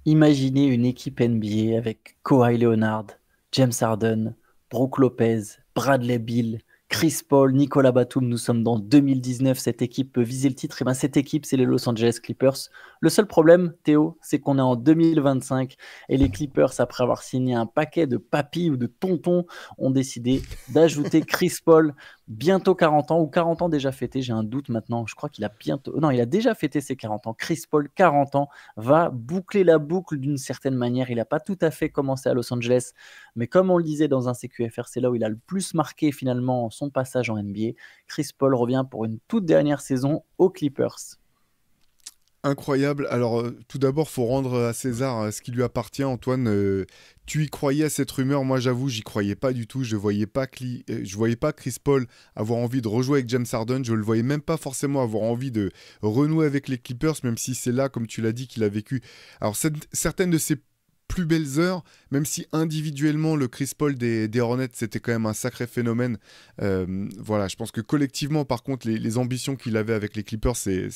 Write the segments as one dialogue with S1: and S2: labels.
S1: Imaginez une équipe NBA avec Kawhi Leonard, James Harden, Brook Lopez, Bradley Beal, Chris Paul, Nicolas Batum. Nous sommes dans 2019. Cette équipe peut viser le titre. Et ben cette équipe, c'est les Los Angeles Clippers. Le seul problème, Théo, c'est qu'on est en 2025 et les Clippers, après avoir signé un paquet de papis ou de tontons, ont décidé d'ajouter Chris Paul, bientôt 40 ans ou 40 ans déjà fêtés. J'ai un doute maintenant. Je crois qu'il a bientôt. Non, il a déjà fêté ses 40 ans. Chris Paul, 40 ans, va boucler la boucle d'une certaine manière. Il n'a pas tout à fait commencé à Los Angeles, mais comme on le disait dans un CQFR, c'est là où il a le plus marqué finalement son passage en NBA. Chris Paul revient pour une toute dernière saison aux Clippers.
S2: Incroyable. Alors, tout d'abord, faut rendre à César ce qui lui appartient. Antoine, tu y croyais à cette rumeur. Moi, j'avoue, j'y croyais pas du tout. Je voyais pas Chris Paul avoir envie de rejouer avec James Harden. Je le voyais même pas forcément avoir envie de renouer avec les Clippers, même si c'est là, comme tu l'as dit, qu'il a vécu. Alors, certaines de ses plus belles heures, même si individuellement le Chris Paul des Hornets c'était quand même un sacré phénomène. Voilà, je pense que collectivement par contre les ambitions qu'il avait avec les Clippers c'est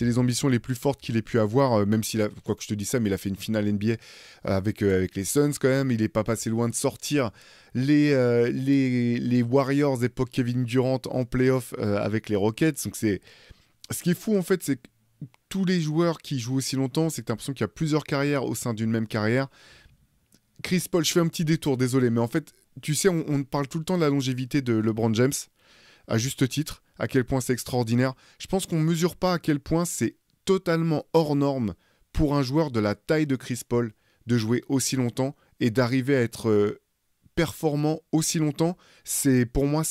S2: les ambitions les plus fortes qu'il ait pu avoir, même s'il a, quoi que je te dis ça, mais il a fait une finale NBA avec les Suns quand même, il est pas passé loin de sortir les Warriors époque Kevin Durant en playoff avec les Rockets, donc c'est ce qui est fou en fait, c'est que tous les joueurs qui jouent aussi longtemps, c'est que tu as l'impression qu'il y a plusieurs carrières au sein d'une même carrière. Chris Paul, je fais un petit détour, désolé, mais en fait, tu sais, on parle tout le temps de la longévité de LeBron James, à juste titre, à quel point c'est extraordinaire. Je pense qu'on ne mesure pas à quel point c'est totalement hors norme pour un joueur de la taille de Chris Paul de jouer aussi longtemps et d'arriver à être performant aussi longtemps. Pour moi,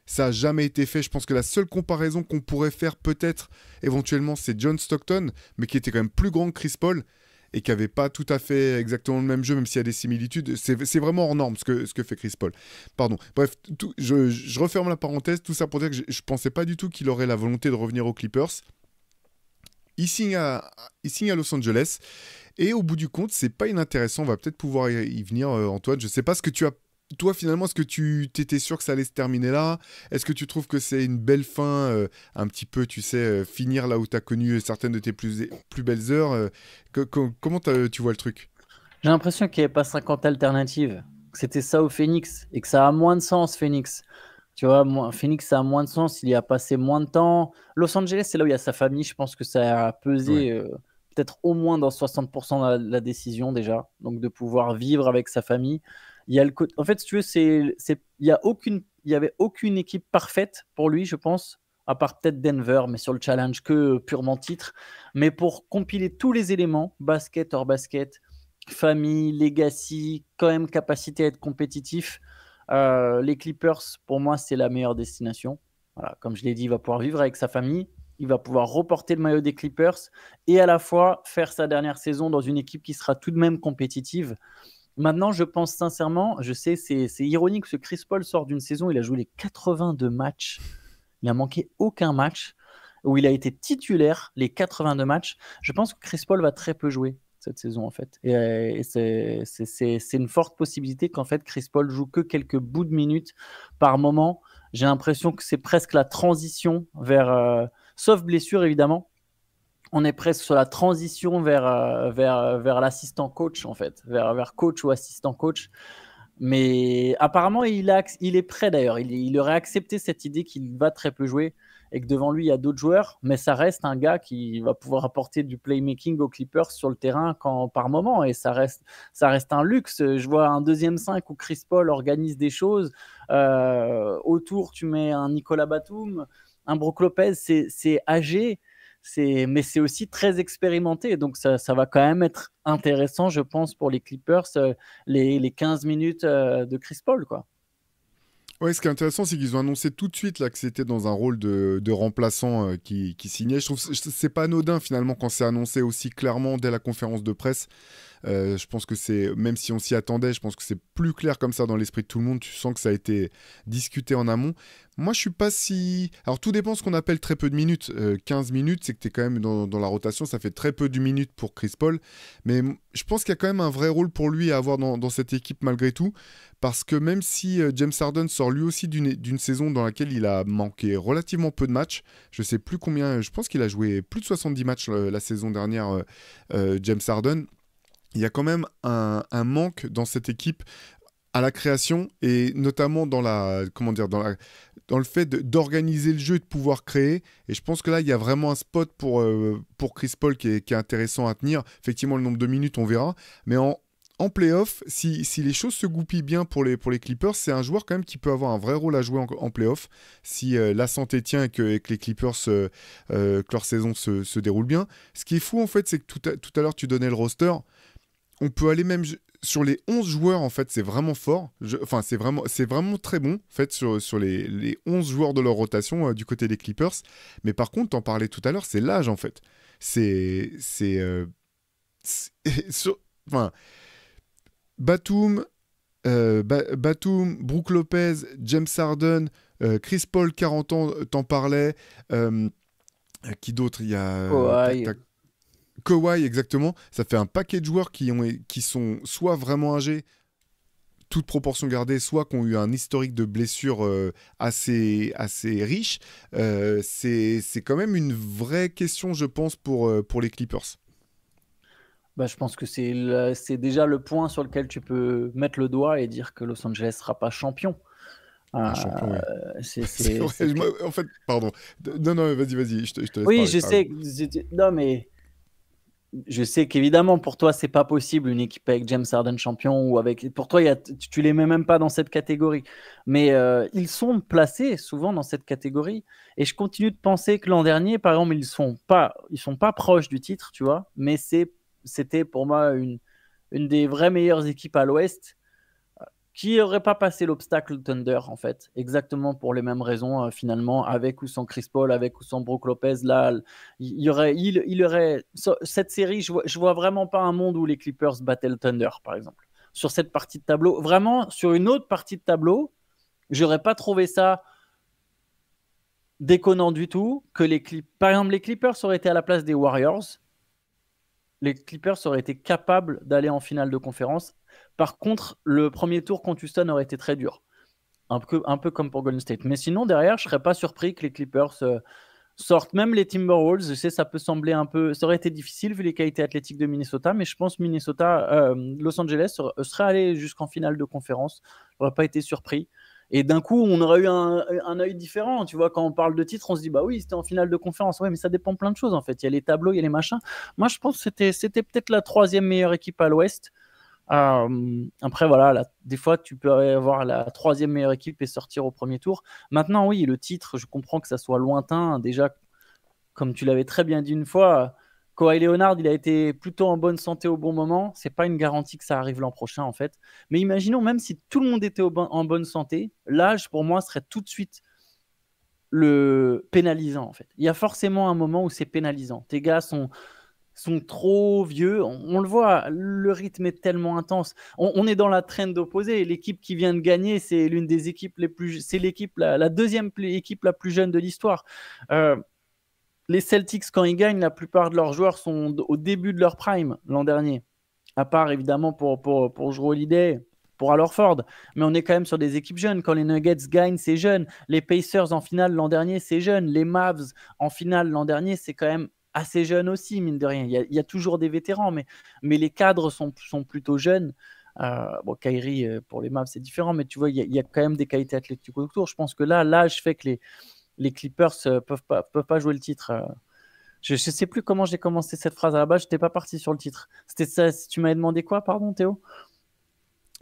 S2: ça a jamais été fait. Je pense que la seule comparaison qu'on pourrait faire peut-être éventuellement, c'est John Stockton, mais qui était quand même plus grand que Chris Paul et qui avait pas tout à fait exactement le même jeu, même s'il y a des similitudes. C'est vraiment hors norme ce que fait Chris Paul. Pardon. Bref, je referme la parenthèse. Tout ça pour dire que je pensais pas du tout qu'il aurait la volonté de revenir aux Clippers. Il signe à Los Angeles. Et au bout du compte, c'est pas inintéressant. On va peut-être pouvoir y venir, Antoine. Je sais pas ce que tu as. Toi, finalement, est-ce que tu t'étais sûr que ça allait se terminer là? Est-ce que tu trouves que c'est une belle fin, un petit peu, tu sais, finir là où tu as connu certaines de tes plus belles heures comment tu vois le truc?
S1: J'ai l'impression qu'il n'y avait pas 50 alternatives, que c'était ça au Phoenix et que ça a moins de sens, Phoenix. Tu vois, Phoenix, ça a moins de sens, il y a passé moins de temps. Los Angeles, c'est là où il y a sa famille. Je pense que ça a
S2: Ouais.
S1: pesé peut-être au moins dans 60% de la décision déjà. Donc de pouvoir vivre avec sa famille. Il y a En fait, si tu veux, il y avait aucune équipe parfaite pour lui, je pense, à part peut-être Denver, mais sur le challenge que purement titre. Mais pour compiler tous les éléments, basket, hors basket, famille, legacy, quand même capacité à être compétitif, les Clippers, pour moi, c'est la meilleure destination. Voilà, comme je l'ai dit, il va pouvoir vivre avec sa famille, il va pouvoir reporter le maillot des Clippers et à la fois faire sa dernière saison dans une équipe qui sera tout de même compétitive. Maintenant, je pense sincèrement, je sais, c'est ironique, ce Chris Paul sort d'une saison, il a joué les 82 matchs, il n'a manqué aucun match, où il a été titulaire les 82 matchs. Je pense que Chris Paul va très peu jouer cette saison en fait. Et c'est une forte possibilité qu'en fait Chris Paul joue que quelques bouts de minutes par moment. J'ai l'impression que c'est presque la transition vers, sauf blessure évidemment, on est presque sur la transition vers l'assistant coach en fait, vers coach ou assistant coach. Mais apparemment, il est prêt d'ailleurs. Il aurait accepté cette idée qu'il va très peu jouer et que devant lui, il y a d'autres joueurs. Mais ça reste un gars qui va pouvoir apporter du playmaking aux Clippers sur le terrain par moment. Et ça reste un luxe. Je vois un deuxième 5 où Chris Paul organise des choses. Autour, tu mets un Nicolas Batum, un Brook Lopez. C'est âgé, mais c'est aussi très expérimenté. Donc ça va quand même être intéressant, je pense, pour les Clippers, les 15 minutes de Chris Paul, quoi.
S2: Ouais, ce qui est intéressant, c'est qu'ils ont annoncé tout de suite là que c'était dans un rôle de remplaçant qui signait. Je trouve que c'est pas anodin finalement quand c'est annoncé aussi clairement dès la conférence de presse. Je pense que c'est, même si on s'y attendait, je pense que c'est plus clair comme ça dans l'esprit de tout le monde. Tu sens que ça a été discuté en amont. Moi, je suis pas si... Alors, tout dépend de ce qu'on appelle très peu de minutes. 15 minutes, c'est que tu es quand même dans la rotation. Ça fait très peu de minutes pour Chris Paul. Mais je pense qu'il y a quand même un vrai rôle pour lui à avoir dans cette équipe malgré tout. Parce que même si James Harden sort lui aussi d'une saison dans laquelle il a manqué relativement peu de matchs, je sais plus combien, je pense qu'il a joué plus de 70 matchs la saison dernière, James Harden. Il y a quand même un manque dans cette équipe à la création et notamment comment dire, dans le fait d'organiser le jeu et de pouvoir créer. Et je pense que là, il y a vraiment un spot pour Chris Paul qui est intéressant à tenir. Effectivement, le nombre de minutes, on verra. Mais en playoff, si les choses se goupillent bien pour les Clippers, c'est un joueur quand même qui peut avoir un vrai rôle à jouer en playoff. Si la santé tient et que les Clippers, que leur saison se déroule bien. Ce qui est fou, en fait, c'est que tout à l'heure, tu donnais le roster. On peut aller même sur les 11 joueurs, en fait, c'est vraiment fort. Enfin, c'est vraiment très bon, en fait, sur les 11 joueurs de leur rotation du côté des Clippers. Mais par contre, t'en parlais tout à l'heure, c'est l'âge, en fait. Enfin, Batum, Brook Lopez, James Harden, Chris Paul, 40 ans, t'en parlais. Qui d'autre? Il y a... tac,
S1: Kawhi.
S2: tac. Kawhi, exactement. Ça fait un paquet de joueurs qui sont soit vraiment âgés, toute proportion gardée, soit qui ont eu un historique de blessures assez riche. C'est quand même une vraie question, je pense, pour les Clippers.
S1: Bah, je pense que c'est déjà le point sur lequel tu peux mettre le doigt et dire que Los Angeles sera pas champion.
S2: Un champion, oui.
S1: C'est,
S2: C'est
S1: c'est,
S2: vrai,
S1: c'est que-
S2: en fait, pardon. Non, non, vas-y, je te laisse
S1: Oui,
S2: parler.
S1: je
S2: Pardon.
S1: sais. Non, mais je sais qu'évidemment, pour toi, c'est pas possible une équipe avec James Harden champion ou avec. Pour toi, tu les mets même pas dans cette catégorie. Mais ils sont placés souvent dans cette catégorie. Et je continue de penser que l'an dernier, par exemple, ils sont pas proches du titre, tu vois. Mais c'était pour moi une des vraies meilleures équipes à l'Ouest qui n'aurait pas passé l'obstacle Thunder, en fait, exactement pour les mêmes raisons, finalement, avec ou sans Chris Paul, avec ou sans Brook Lopez. Là, il y aurait cette série, je vois vraiment pas un monde où les Clippers battaient le Thunder, par exemple. Sur cette partie de tableau, vraiment, sur une autre partie de tableau, j'aurais pas trouvé ça déconnant du tout que par exemple, les Clippers auraient été à la place des Warriors. Les Clippers auraient été capables d'aller en finale de conférence. Par contre, le premier tour contre Houston aurait été très dur. Un peu comme pour Golden State. Mais sinon, derrière, je ne serais pas surpris que les Clippers sortent. Même les Timberwolves, je sais, ça peut sembler un peu... Ça aurait été difficile vu les qualités athlétiques de Minnesota, mais je pense Los Angeles serait allé jusqu'en finale de conférence. Je n'aurais pas été surpris. Et d'un coup, on aurait eu un œil différent. Tu vois, quand on parle de titre, on se dit, bah oui, c'était en finale de conférence. Ouais, mais ça dépend plein de choses, en fait. Il y a les tableaux, il y a les machins. Moi, je pense que c'était peut-être la troisième meilleure équipe à l'Ouest. Après, voilà, des fois, tu peux avoir la troisième meilleure équipe et sortir au premier tour. Maintenant, oui, le titre, je comprends que ça soit lointain. Déjà, comme tu l'avais très bien dit une fois, Kawhi Leonard, il a été plutôt en bonne santé au bon moment. C'est pas une garantie que ça arrive l'an prochain, en fait. Mais imaginons, même si tout le monde était en bonne santé, l'âge, pour moi, serait tout de suite le pénalisant, en fait. Il y a forcément un moment où c'est pénalisant. Tes gars sont trop vieux. On le voit, le rythme est tellement intense. On est dans la trend opposée. L'équipe qui vient de gagner, c'est l'une des équipes les plus. C'est la deuxième équipe la plus jeune de l'histoire. Les Celtics, quand ils gagnent, la plupart de leurs joueurs sont au début de leur prime l'an dernier. À part évidemment pour Jrue Holiday, pour Al Horford. Mais on est quand même sur des équipes jeunes. Quand les Nuggets gagnent, c'est jeune. Les Pacers en finale l'an dernier, c'est jeune. Les Mavs en finale l'an dernier, c'est quand même assez jeune aussi, mine de rien. Il y a toujours des vétérans, mais les cadres sont plutôt jeunes. Bon, Kyrie, pour les Mavs, c'est différent, mais tu vois, il y a quand même des qualités athlétiques autour. Je pense que là, l'âge fait que les Clippers peuvent pas jouer le titre. Je ne sais plus comment j'ai commencé cette phrase à la base. Je n'étais pas parti sur le titre. C'était ça. Tu m'avais demandé quoi, pardon, Théo?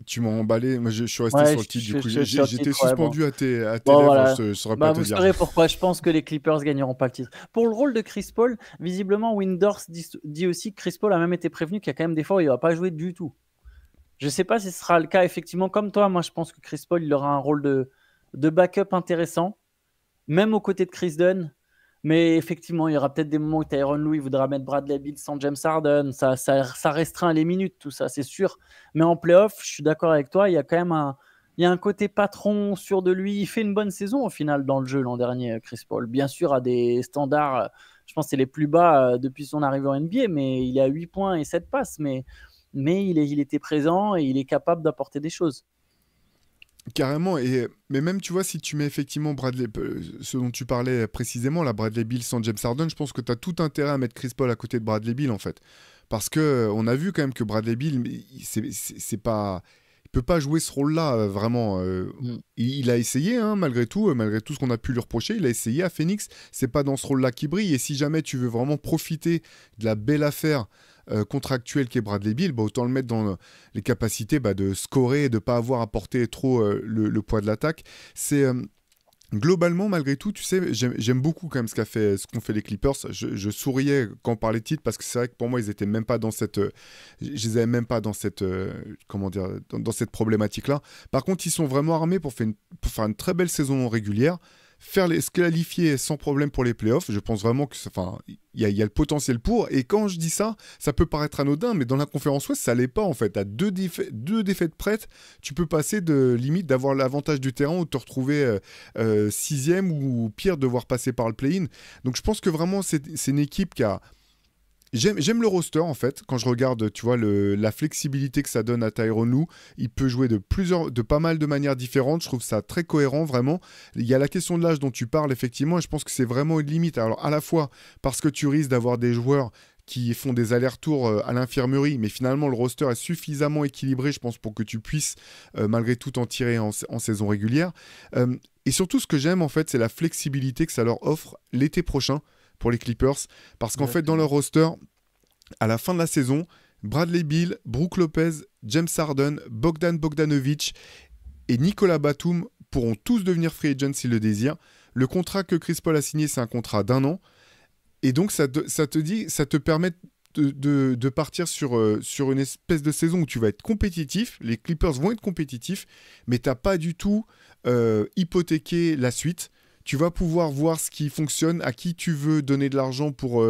S2: Tu m'as emballé, moi je suis resté
S1: Ouais,
S2: sur le titre, du coup
S1: je suis sur le
S2: j'étais
S1: titre. Ouais, bon.
S2: suspendu à tes
S1: Bon,
S2: lèvres,
S1: voilà.
S2: je saurais pas
S1: Bah,
S2: te
S1: vous
S2: dire.
S1: saurez pourquoi je pense que les Clippers gagneront pas le titre. Pour le rôle de Chris Paul, visiblement, Windhorst dit aussi que Chris Paul a même été prévenu qu'il y a quand même des fois où il va pas jouer du tout. Je sais pas si ce sera le cas, effectivement. Comme toi, moi, je pense que Chris Paul, il aura un rôle de backup intéressant, même aux côtés de Chris Dunn. Mais effectivement, il y aura peut-être des moments où Tyronn Lue voudra mettre Bradley Beal sans James Harden. Ça restreint les minutes, tout ça, c'est sûr. Mais en playoff, je suis d'accord avec toi, il y a quand même il y a un côté patron sûr de lui. Il fait une bonne saison au final dans le jeu l'an dernier, Chris Paul. Bien sûr, à des standards, je pense que c'est les plus bas depuis son arrivée en NBA, mais il a 8 points et 7 passes. Mais il était présent et il est capable d'apporter des choses.
S2: Carrément, mais même tu vois, si tu mets effectivement Bradley, ce dont tu parlais précisément, la Bradley Beal sans James Harden, je pense que tu as tout intérêt à mettre Chris Paul à côté de Bradley Beal en fait. Parce que on a vu quand même que Bradley Beal, c'est pas. Il peut pas jouer ce rôle-là vraiment.
S1: Mm.
S2: Il a essayé, hein, malgré tout ce qu'on a pu lui reprocher, il a essayé à Phoenix. C'est pas dans ce rôle-là qu'il brille. Et si jamais tu veux vraiment profiter de la belle affaire contractuelle qu'est Bradley Beal, bah, autant le mettre dans les capacités de scorer et de pas avoir à porter trop le poids de l'attaque. C'est globalement, malgré tout, tu sais, j'aime beaucoup quand même ce qu'ont fait les Clippers. Je souriais quand on parlait de titre parce que c'est vrai que pour moi, ils étaient même pas dans cette, je les avais même pas dans cette, comment dire, dans cette problématique-là. Par contre, ils sont vraiment armés pour faire une très belle saison régulière, se qualifier sans problème pour les playoffs. Je pense vraiment que, enfin, il y a le potentiel pour. Et quand je dis ça, ça peut paraître anodin, mais dans la conférence Ouest, ça l'est pas en fait. À deux défaites prêtes, tu peux passer de limite d'avoir l'avantage du terrain ou de te retrouver sixième ou pire, devoir passer par le play-in. Donc je pense que vraiment c'est une équipe qui a. J'aime le roster en fait, quand je regarde, tu vois, la flexibilité que ça donne à Tyronn Lue. Il peut jouer de pas mal de manières différentes, je trouve ça très cohérent vraiment. Il y a la question de l'âge dont tu parles effectivement, et je pense que c'est vraiment une limite. Alors à la fois parce que tu risques d'avoir des joueurs qui font des allers-retours à l'infirmerie, mais finalement le roster est suffisamment équilibré, je pense, pour que tu puisses malgré tout en tirer en saison régulière. Et surtout ce que j'aime en fait, c'est la flexibilité que ça leur offre l'été prochain pour les Clippers, parce qu'en fait dans leur roster, à la fin de la saison, Bradley Beal, Brook Lopez, James Harden, Bogdan Bogdanovic et Nicolas Batum pourront tous devenir free agents s'ils le désirent. Le contrat que Chris Paul a signé, c'est un contrat d'1 an, et donc ça te permet de partir sur une espèce de saison où tu vas être compétitif, les Clippers vont être compétitifs, mais tu n'as pas du tout hypothéqué la suite. Tu vas pouvoir voir ce qui fonctionne, à qui tu veux donner de l'argent pour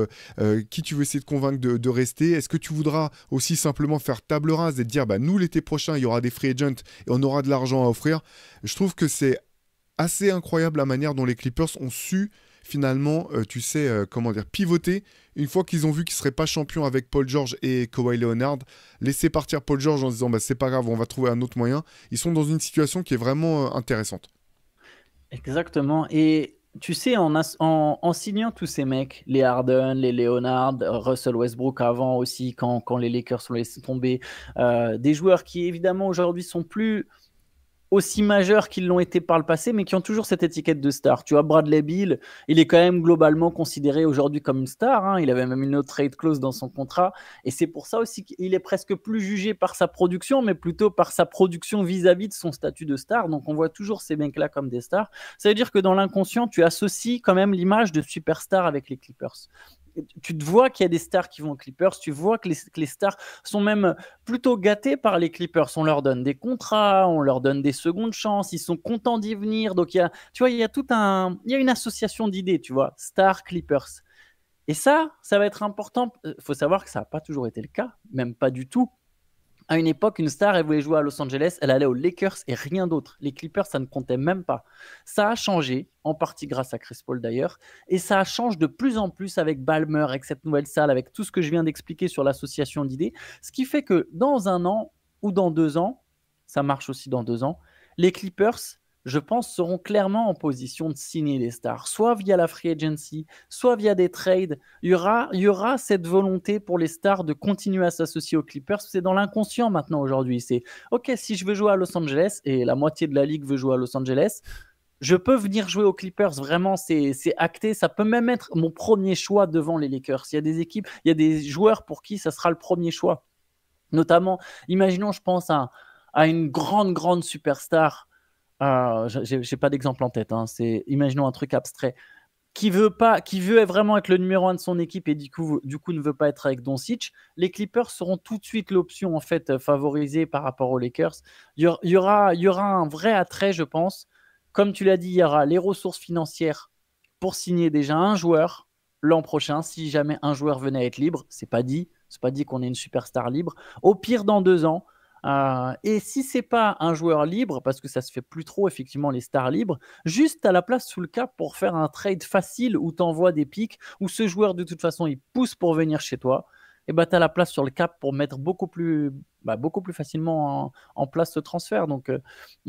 S2: qui tu veux essayer de convaincre de rester. Est-ce que tu voudras aussi simplement faire table rase et te dire nous l'été prochain il y aura des free agents et on aura de l'argent à offrir. Je trouve que c'est assez incroyable la manière dont les Clippers ont su finalement, comment dire, pivoter une fois qu'ils ont vu qu'ils ne seraient pas champions avec Paul George et Kawhi Leonard. Laisser partir Paul George en se disant c'est pas grave, on va trouver un autre moyen. Ils sont dans une situation qui est vraiment intéressante.
S1: Exactement. Et tu sais, en signant tous ces mecs, les Harden, les Leonard, Russell Westbrook avant aussi, quand les Lakers sont laissés tomber, des joueurs qui évidemment aujourd'hui sont plus aussi majeurs qu'ils l'ont été par le passé, mais qui ont toujours cette étiquette de star. Tu vois, Bradley Beal, il est quand même globalement considéré aujourd'hui comme une star. Hein. Il avait même une autre trade clause dans son contrat. Et c'est pour ça aussi qu'il est presque plus jugé par sa production, mais plutôt par sa production vis-à-vis de son statut de star. Donc on voit toujours ces mecs-là comme des stars. Ça veut dire que dans l'inconscient, tu associes quand même l'image de superstar avec les Clippers. Tu te vois qu'il y a des stars qui vont aux Clippers, tu vois que les stars sont même plutôt gâtés par les Clippers. On leur donne des contrats, on leur donne des secondes chances, ils sont contents d'y venir. Donc, tu vois, il y a une association d'idées, tu vois, Star Clippers. Et ça va être important. Il faut savoir que ça n'a pas toujours été le cas, même pas du tout. À une époque, une star, elle voulait jouer à Los Angeles, elle allait aux Lakers et rien d'autre. Les Clippers, ça ne comptait même pas. Ça a changé, en partie grâce à Chris Paul d'ailleurs, et ça change de plus en plus avec Ballmer, avec cette nouvelle salle, avec tout ce que je viens d'expliquer sur l'association d'idées, ce qui fait que dans 1 an ou dans 2 ans, ça marche aussi dans 2 ans, les Clippers, je pense, seront clairement en position de signer les stars, soit via la free agency, soit via des trades. Il y aura cette volonté pour les stars de continuer à s'associer aux Clippers. C'est dans l'inconscient maintenant aujourd'hui. C'est OK, si je veux jouer à Los Angeles et la moitié de la ligue veut jouer à Los Angeles, je peux venir jouer aux Clippers. Vraiment, c'est acté. Ça peut même être mon premier choix devant les Lakers. Il y a des équipes, il y a des joueurs pour qui ça sera le premier choix. Notamment, imaginons, je pense à une grande superstar. J'ai pas d'exemple en tête. Hein. Imaginons un truc abstrait qui veut vraiment être le numéro 1 de son équipe et du coup ne veut pas être avec Doncic. Les Clippers seront tout de suite l'option en fait favorisée par rapport aux Lakers. Il y aura un vrai attrait, je pense. Comme tu l'as dit, il y aura les ressources financières pour signer déjà un joueur l'an prochain, si jamais un joueur venait à être libre. C'est pas dit qu'on ait une superstar libre. Au pire, dans 2 ans. Et si c'est pas un joueur libre, parce que ça se fait plus trop effectivement les stars libres, juste à la place sous le cap pour faire un trade facile où tu envoies des pics, où ce joueur de toute façon il pousse pour venir chez toi, et bah tu as la place sur le cap pour mettre beaucoup plus facilement en place ce transfert. Donc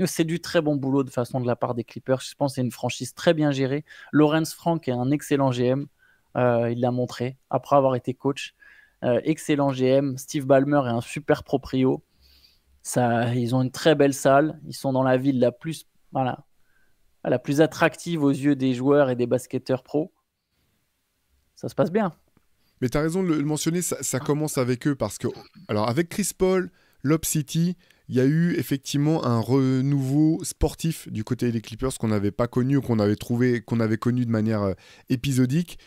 S1: c'est du très bon boulot de façon de la part des Clippers. Je pense que c'est une franchise très bien gérée. Lawrence Frank est un excellent GM. Il l'a montré après avoir été coach. Excellent GM. Steve Ballmer est un super proprio. Ils ont une très belle salle. Ils sont dans la ville la plus attractive aux yeux des joueurs et des basketteurs pros. Ça se passe bien.
S2: Mais tu as raison de le mentionner, ça commence avec eux parce que, alors avec Chris Paul, Lob City, il y a eu effectivement un renouveau sportif du côté des Clippers qu'on n'avait pas connu ou qu'on avait connu de manière épisodique.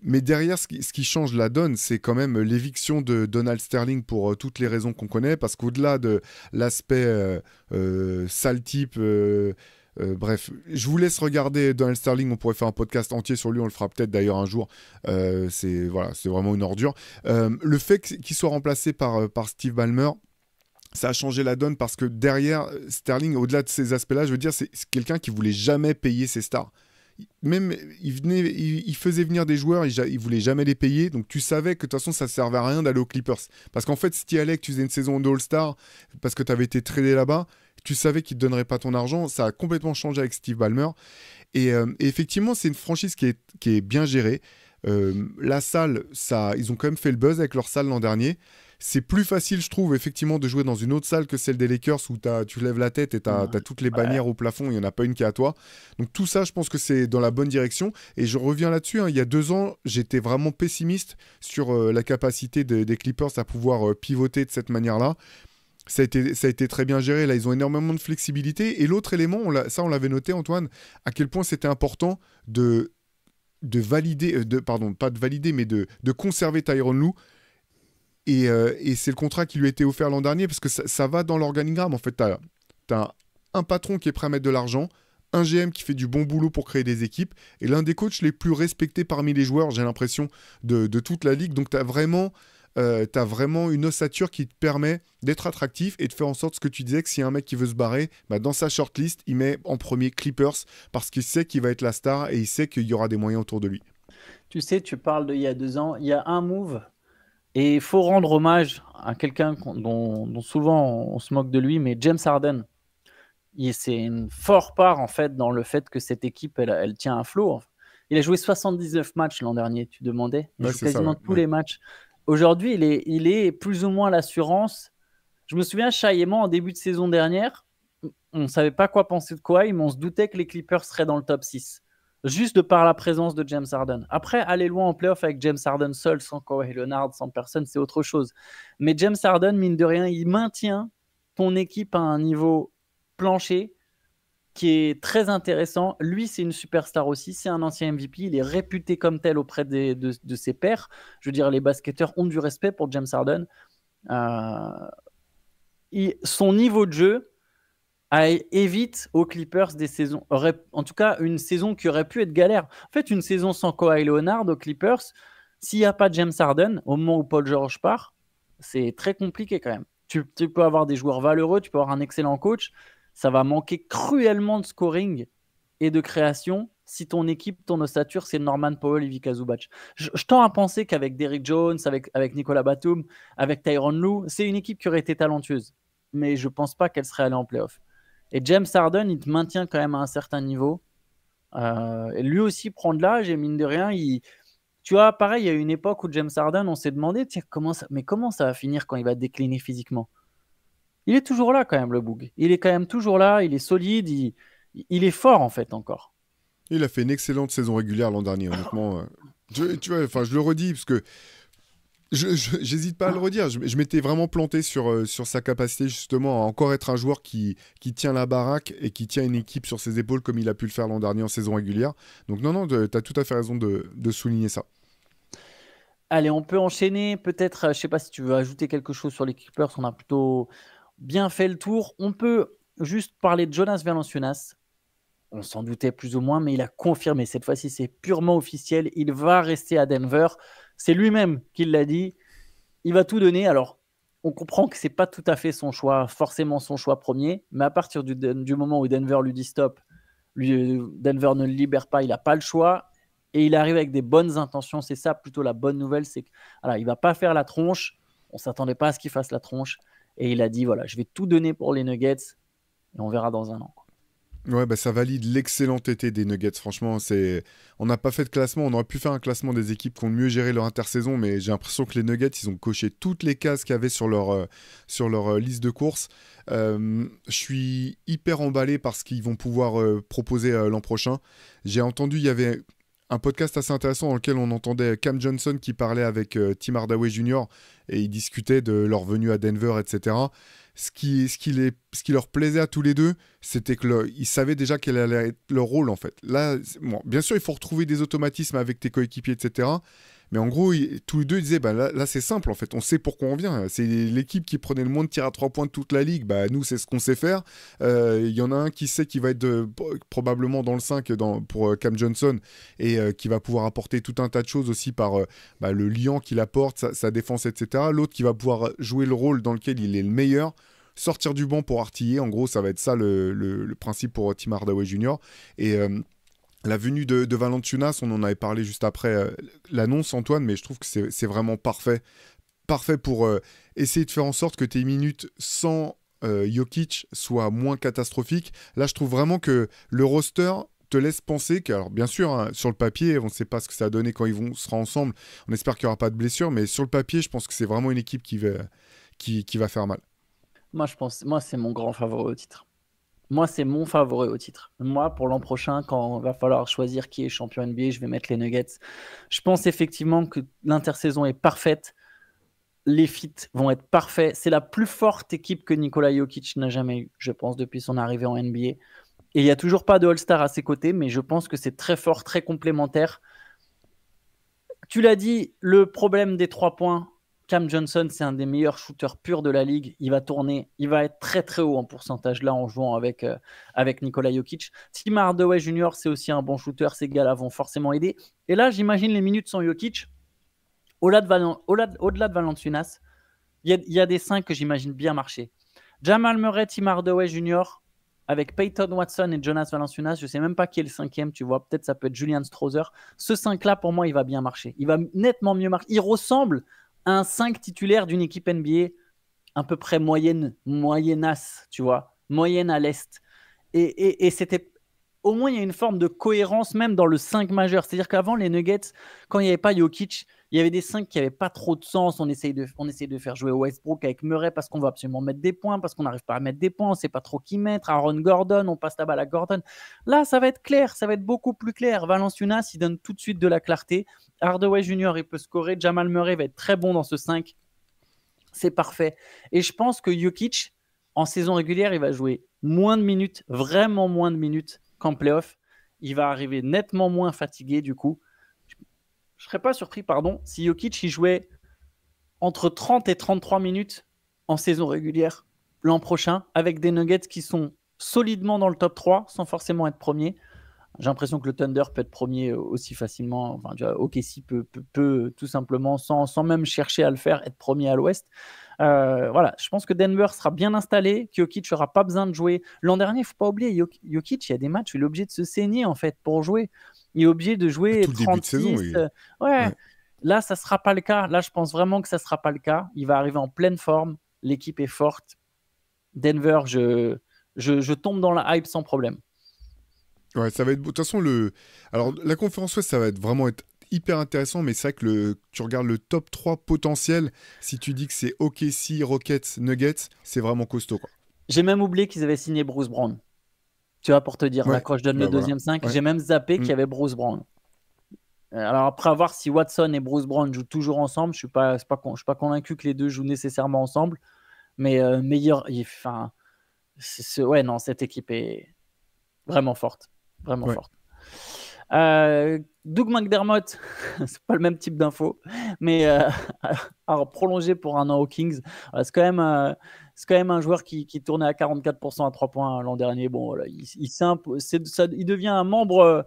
S2: Mais derrière, ce qui change la donne, c'est quand même l'éviction de Donald Sterling pour toutes les raisons qu'on connaît, parce qu'au-delà de l'aspect sale type, bref, je vous laisse regarder Donald Sterling, on pourrait faire un podcast entier sur lui, on le fera peut-être d'ailleurs un jour, c'est vraiment une ordure. Le fait qu'il soit remplacé par Steve Ballmer, ça a changé la donne parce que derrière, Sterling, au-delà de ces aspects-là, je veux dire, c'est quelqu'un qui voulait jamais payer ses stars. Même il faisait venir des joueurs, il voulait jamais les payer, donc tu savais que de toute façon ça servait à rien d'aller aux Clippers, parce qu'en fait si tu y allais, que tu faisais une saison de All-Star parce que tu avais été tradé là-bas, tu savais qu'ils te donneraient pas ton argent. Ça a complètement changé avec Steve Ballmer et effectivement c'est une franchise qui est bien gérée. La salle, ils ont quand même fait le buzz avec leur salle l'an dernier. C'est plus facile, je trouve, effectivement, de jouer dans une autre salle que celle des Lakers où tu lèves la tête et tu as toutes les bannières au plafond, il n'y en a pas une qui est à toi. Donc tout ça, je pense que c'est dans la bonne direction. Et je reviens là-dessus, il y a 2 ans, j'étais vraiment pessimiste sur la capacité des Clippers à pouvoir pivoter de cette manière-là. Ça a été très bien géré. Là, ils ont énormément de flexibilité. Et l'autre élément, on l'avait noté, Antoine, à quel point c'était important de valider, pas de valider, mais de conserver Tyronn Lue. Et c'est le contrat qui lui a été offert l'an dernier parce que ça va dans l'organigramme. En fait, tu as un patron qui est prêt à mettre de l'argent, un GM qui fait du bon boulot pour créer des équipes et l'un des coachs les plus respectés parmi les joueurs, j'ai l'impression, de toute la ligue. Donc, tu as vraiment une ossature qui te permet d'être attractif et de faire en sorte, ce que tu disais, que s'il y a un mec qui veut se barrer, dans sa shortlist, il met en premier Clippers parce qu'il sait qu'il va être la star et il sait qu'il y aura des moyens autour de lui.
S1: Tu sais, tu parles d'il y a 2 ans, il y a un move. Et il faut rendre hommage à quelqu'un dont souvent on se moque de lui, mais James Harden. C'est une forte part en fait dans le fait que cette équipe elle tient à flot. Il a joué 79 matchs l'an dernier, tu demandais. Il joue quasiment tous les matchs. Aujourd'hui, il est plus ou moins l'assurance. Je me souviens, Chaïement, en début de saison dernière, on ne savait pas quoi penser de Kawhi, mais on se doutait que les Clippers seraient dans le top 6. Juste de par la présence de James Harden. Après, aller loin en playoff avec James Harden seul, sans Kawhi Leonard, sans personne, c'est autre chose. Mais James Harden, mine de rien, il maintient ton équipe à un niveau plancher qui est très intéressant. Lui, c'est une superstar aussi. C'est un ancien MVP. Il est réputé comme tel auprès de ses pairs. Je veux dire, les basketteurs ont du respect pour James Harden. Son niveau de jeu évite aux Clippers des saisons, en tout cas une saison qui aurait pu être galère. En fait, une saison sans Kawhi Leonard aux Clippers, s'il n'y a pas James Harden, au moment où Paul George part, c'est très compliqué quand même. Tu peux avoir des joueurs valeureux, tu peux avoir un excellent coach, ça va manquer cruellement de scoring et de création si ton équipe, ton ossature, c'est Norman Powell et Ivica Zubac. Je tends à penser qu'avec Derrick Jones, avec Nicolas Batum, avec Tyronn Lue, c'est une équipe qui aurait été talentueuse. Mais je ne pense pas qu'elle serait allée en playoff. Et James Harden, il te maintient quand même à un certain niveau. Et lui aussi prend de l'âge et mine de rien, tu vois, pareil, il y a eu une époque où James Harden, on s'est demandé, tiens, comment ça va finir quand il va décliner physiquement? Il est toujours là quand même, le Boug. Il est quand même toujours là, il est solide, il est fort en fait encore.
S2: Il a fait une excellente saison régulière l'an dernier, honnêtement. Tu vois, je le redis parce que j'hésite pas à le redire. Je m'étais vraiment planté sur sa capacité justement à encore être un joueur qui tient la baraque et qui tient une équipe sur ses épaules comme il a pu le faire l'an dernier en saison régulière. Donc non, tu as tout à fait raison de souligner ça.
S1: Allez, on peut enchaîner. Peut-être, je sais pas si tu veux ajouter quelque chose sur les Clippers. On a plutôt bien fait le tour. On peut juste parler de Jonas Valanciunas. On s'en doutait plus ou moins, mais il a confirmé. Cette fois-ci, c'est purement officiel. Il va rester à Denver. C'est lui-même qui l'a dit. Il va tout donner. Alors, on comprend que c'est pas tout à fait son choix, forcément son choix premier, mais à partir du moment où Denver lui dit stop, Denver ne le libère pas, il n'a pas le choix, et il arrive avec des bonnes intentions. C'est ça plutôt la bonne nouvelle, c'est que voilà, il va pas faire la tronche. On s'attendait pas à ce qu'il fasse la tronche, et il a dit voilà, je vais tout donner pour les Nuggets, et on verra dans un an.
S2: Ouais, bah ça valide l'excellent été des Nuggets. Franchement, on n'a pas fait de classement. On aurait pu faire un classement des équipes qui ont mieux géré leur intersaison, mais j'ai l'impression que les Nuggets, ils ont coché toutes les cases qu'il y avait sur leur liste de courses. Je suis hyper emballé par ce qu'ils vont pouvoir proposer l'an prochain. J'ai entendu, il y avait un podcast assez intéressant dans lequel on entendait Cam Johnson qui parlait avec Tim Hardaway Jr. et ils discutaient de leur venue à Denver, etc. Ce qui leur plaisait à tous les deux, c'était qu'ils savaient déjà quel allait être leur rôle en fait. Là, bon, bien sûr, il faut retrouver des automatismes avec tes coéquipiers, etc. Mais en gros, tous les deux ils disaient, bah, là c'est simple en fait, on sait pourquoi on vient. C'est l'équipe qui prenait le moins de tirs à 3 points de toute la ligue, bah, nous c'est ce qu'on sait faire. Il y en a un qui sait qu'il va être probablement dans le 5 pour Cam Johnson et qui va pouvoir apporter tout un tas de choses aussi par bah, le liant qu'il apporte, sa défense, etc. L'autre qui va pouvoir jouer le rôle dans lequel il est le meilleur. Sortir du banc pour artiller, en gros, ça va être ça le principe pour Tim Hardaway Jr. Et la venue de Valanciunas, on en avait parlé juste après l'annonce, Antoine, mais je trouve que c'est vraiment parfait. Parfait pour essayer de faire en sorte que tes minutes sans Jokic soient moins catastrophiques. Là, je trouve vraiment que le roster te laisse penser que, alors bien sûr, hein, sur le papier, on ne sait pas ce que ça a donné quand sera ensemble. On espère qu'il n'y aura pas de blessure, mais sur le papier, je pense que c'est vraiment une équipe qui va faire mal.
S1: Moi, c'est mon grand favori au titre. Moi, c'est mon favori au titre. Moi, pour l'an prochain, quand il va falloir choisir qui est champion NBA, je vais mettre les Nuggets. Je pense effectivement que l'intersaison est parfaite. Les fits vont être parfaits. C'est la plus forte équipe que Nikola Jokic n'a jamais eue, je pense, depuis son arrivée en NBA. Et il n'y a toujours pas de All-Star à ses côtés, mais je pense que c'est très fort, très complémentaire. Tu l'as dit, le problème des 3 points, Cam Johnson, c'est un des meilleurs shooters purs de la ligue. Il va tourner, il va être très très haut en pourcentage là en jouant avec Nikola Jokic. Tim Hardaway Jr., c'est aussi un bon shooter. Ces gars-là vont forcément aider. Et là, j'imagine les minutes sans Jokic. Au-delà de Valanciunas, il y a des 5 que j'imagine bien marcher. Jamal Murray, Tim Hardaway Jr., avec Peyton Watson et Jonas Valanciunas, je ne sais même pas qui est le 5e, tu vois, peut-être ça peut être Julian Strother. Ce 5-là, pour moi, il va bien marcher. Il va nettement mieux marcher. Il ressemble à un 5 titulaire d'une équipe NBA à peu près moyennasse, tu vois, moyenne à l'Est. Et c'était... Au moins, il y a une forme de cohérence même dans le 5 majeur. C'est-à-dire qu'avant, les Nuggets, quand il n'y avait pas Jokic, il y avait des 5 qui n'avaient pas trop de sens. On essaye de faire jouer Westbrook avec Murray parce qu'on va absolument mettre des points, parce qu'on n'arrive pas à mettre des points, on ne sait pas trop qui mettre. Aaron Gordon, on passe la balle à Gordon. Là, ça va être clair, ça va être beaucoup plus clair. Valanciunas, il donne tout de suite de la clarté. Hardaway Jr., il peut scorer. Jamal Murray va être très bon dans ce 5. C'est parfait. Et je pense que Jokic, en saison régulière, il va jouer moins de minutes, vraiment moins de minutes qu'en playoff. Il va arriver nettement moins fatigué du coup. Je ne serais pas surpris, si Jokic il jouait entre 30 et 33 minutes en saison régulière l'an prochain, avec des Nuggets qui sont solidement dans le top 3, sans forcément être premier. J'ai l'impression que le Thunder peut être premier aussi facilement. Enfin, OKC peut tout simplement, sans même chercher à le faire, être premier à l'Ouest. Voilà, je pense que Denver sera bien installé, que Jokic n'aura pas besoin de jouer. L'an dernier, il ne faut pas oublier, Jokic, il y a des matchs où il est obligé de se saigner en fait pour jouer. Il est obligé de jouer
S2: Tout le début de
S1: 36.
S2: saison, oui.
S1: Ouais. Là, ça ne sera pas le cas. Là, je pense vraiment que ça ne sera pas le cas. Il va arriver en pleine forme. L'équipe est forte. Denver, je tombe dans la hype sans problème.
S2: Ouais, ça va être... De toute façon, alors, la conférence Ouest, ça va vraiment être hyper intéressant, mais c'est vrai que tu regardes le top 3 potentiel, si tu dis que c'est OKC, Rockets, Nuggets, c'est vraiment costaud, quoi.
S1: J'ai même oublié qu'ils avaient signé Bruce Brown. Tu vois, pour te dire, là, quand je donne le deuxième 5, j'ai même zappé qu'il y avait Bruce Brown. Alors après, à voir si Watson et Bruce Brown jouent toujours ensemble. Je ne suis pas convaincu que les deux jouent nécessairement ensemble. Mais cette équipe est vraiment forte. Vraiment forte. Doug McDermott, c'est pas le même type d'info, mais alors, prolongé pour un an aux Kings, c'est quand même c'est quand même un joueur qui tournait à 44% à 3 points l'an dernier. Bon, voilà, il devient un membre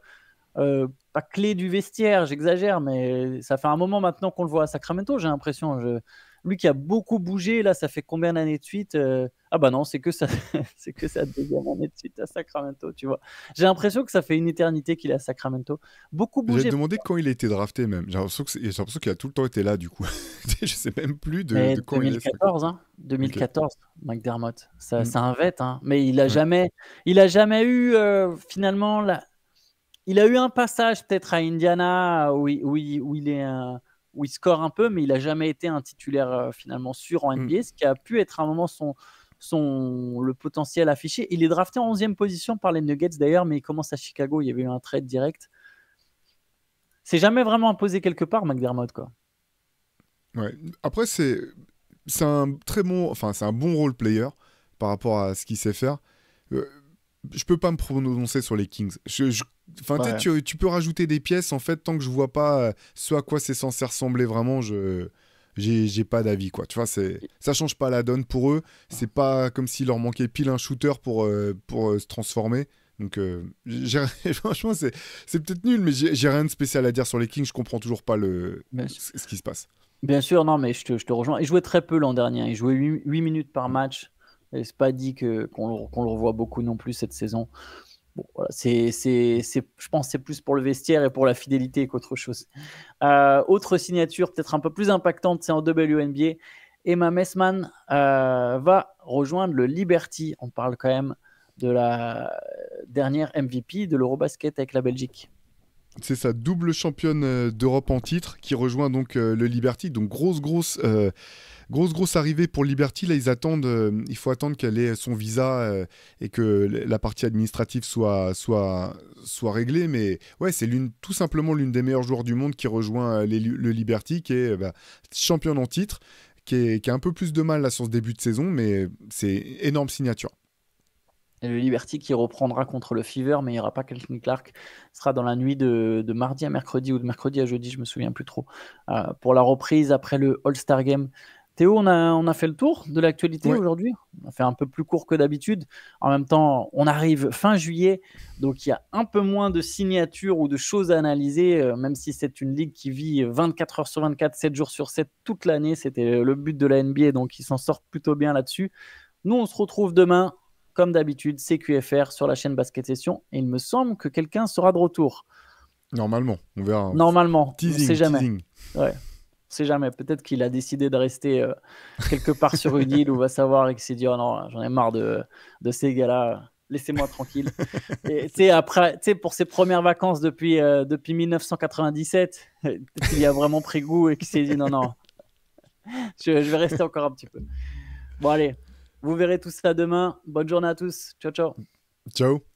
S1: pas clé du vestiaire, j'exagère, mais ça fait un moment maintenant qu'on le voit à Sacramento, j'ai l'impression. Lui qui a beaucoup bougé, là, ça fait combien d'années de suite Ah bah non, c'est que ça, c'est que sa deuxième année de suite à Sacramento, tu vois. J'ai l'impression que ça fait une éternité qu'il est à Sacramento. Beaucoup
S2: J'allais te
S1: bougé.
S2: demander quand il a été drafté même. J'ai l'impression qu'il a tout le temps été là du coup. Je sais même plus
S1: Mais
S2: de quand il est.
S1: 2014, hein,
S2: Ok.
S1: 2014, McDermott,
S2: Mm.
S1: c'est un vet, hein. Mais
S2: Ouais.
S1: il a jamais eu finalement il a eu un passage peut-être à Indiana où il score un peu, mais il a jamais été un titulaire finalement sûr en
S2: Mm.
S1: NBA, ce qui a pu être à un moment le potentiel affiché. Il est drafté en 11e position par les Nuggets d'ailleurs, mais il commence à Chicago. Il y avait eu un trade direct. C'est jamais vraiment imposé quelque part, McDermott, quoi.
S2: Ouais. Après, c'est un très bon, enfin, c'est un bon role player par rapport à ce qu'il sait faire. Euh, je peux pas me prononcer sur les Kings. Enfin,
S1: Ouais.
S2: tu peux rajouter des pièces en fait tant que je vois pas ce à quoi c'est censé ressembler vraiment. J'ai pas d'avis quoi. Tu vois, ça change pas la donne pour eux. C'est pas comme s'il leur manquait pile un shooter pour se transformer. Donc, franchement, c'est peut-être nul, mais j'ai rien de spécial à dire sur les Kings. Je comprends toujours pas
S1: Bien sûr,
S2: ce qui se passe.
S1: bien sûr, non, mais je te rejoins. Il jouait très peu l'an dernier, hein. Il jouait 8 minutes par match. Et c'est pas dit qu'on le revoit beaucoup non plus cette saison. Bon, voilà, je pense que c'est plus pour le vestiaire et pour la fidélité qu'autre chose. Autre signature peut-être un peu plus impactante, c'est en WNBA. Emma Messman va rejoindre le Liberty. On parle quand même de la dernière MVP de l'Eurobasket avec la Belgique.
S2: C'est sa double championne d'Europe en titre qui rejoint donc le Liberty. Donc grosse arrivée pour Liberty. Là, il faut attendre qu'elle ait son visa et que la partie administrative soit réglée. Mais ouais, c'est tout simplement l'une des meilleures joueurs du monde qui rejoint le Liberty, qui est championne en titre, qui a un peu plus de mal là sur ce début de saison, mais c'est énorme signature.
S1: Et le Liberty qui reprendra contre le Fever, mais il n'y aura pas Caitlin Clark. Ce sera dans la nuit de mardi à mercredi ou de mercredi à jeudi, je ne me souviens plus trop, pour la reprise après le All-Star Game. Théo, on a fait le tour de l'actualité
S2: Ouais,
S1: aujourd'hui. On a fait un peu plus court que d'habitude. En même temps, on arrive fin juillet, donc il y a un peu moins de signatures ou de choses à analyser, même si c'est une ligue qui vit 24 heures sur 24, 7 jours sur 7 toute l'année. C'était le but de la NBA, donc ils s'en sortent plutôt bien là-dessus. Nous, on se retrouve demain comme d'habitude, CQFR sur la chaîne Basket Session. Et il me semble que quelqu'un sera de retour.
S2: normalement, on verra.
S1: Normalement, on ne sait
S2: Teasing,
S1: jamais.
S2: teasing.
S1: Ouais, on ne sait jamais. Peut-être qu'il a décidé de rester quelque part sur une île où va savoir et qu'il s'est dit oh non, j'en ai marre de ces gars-là. Laissez-moi tranquille. Et après, pour ses premières vacances depuis 1997, peut-être qu'il y a vraiment pris goût et qu'il s'est dit non, non, je vais rester encore un petit peu. Bon, allez, vous verrez tout ça demain. Bonne journée à tous. Ciao, ciao.
S2: Ciao.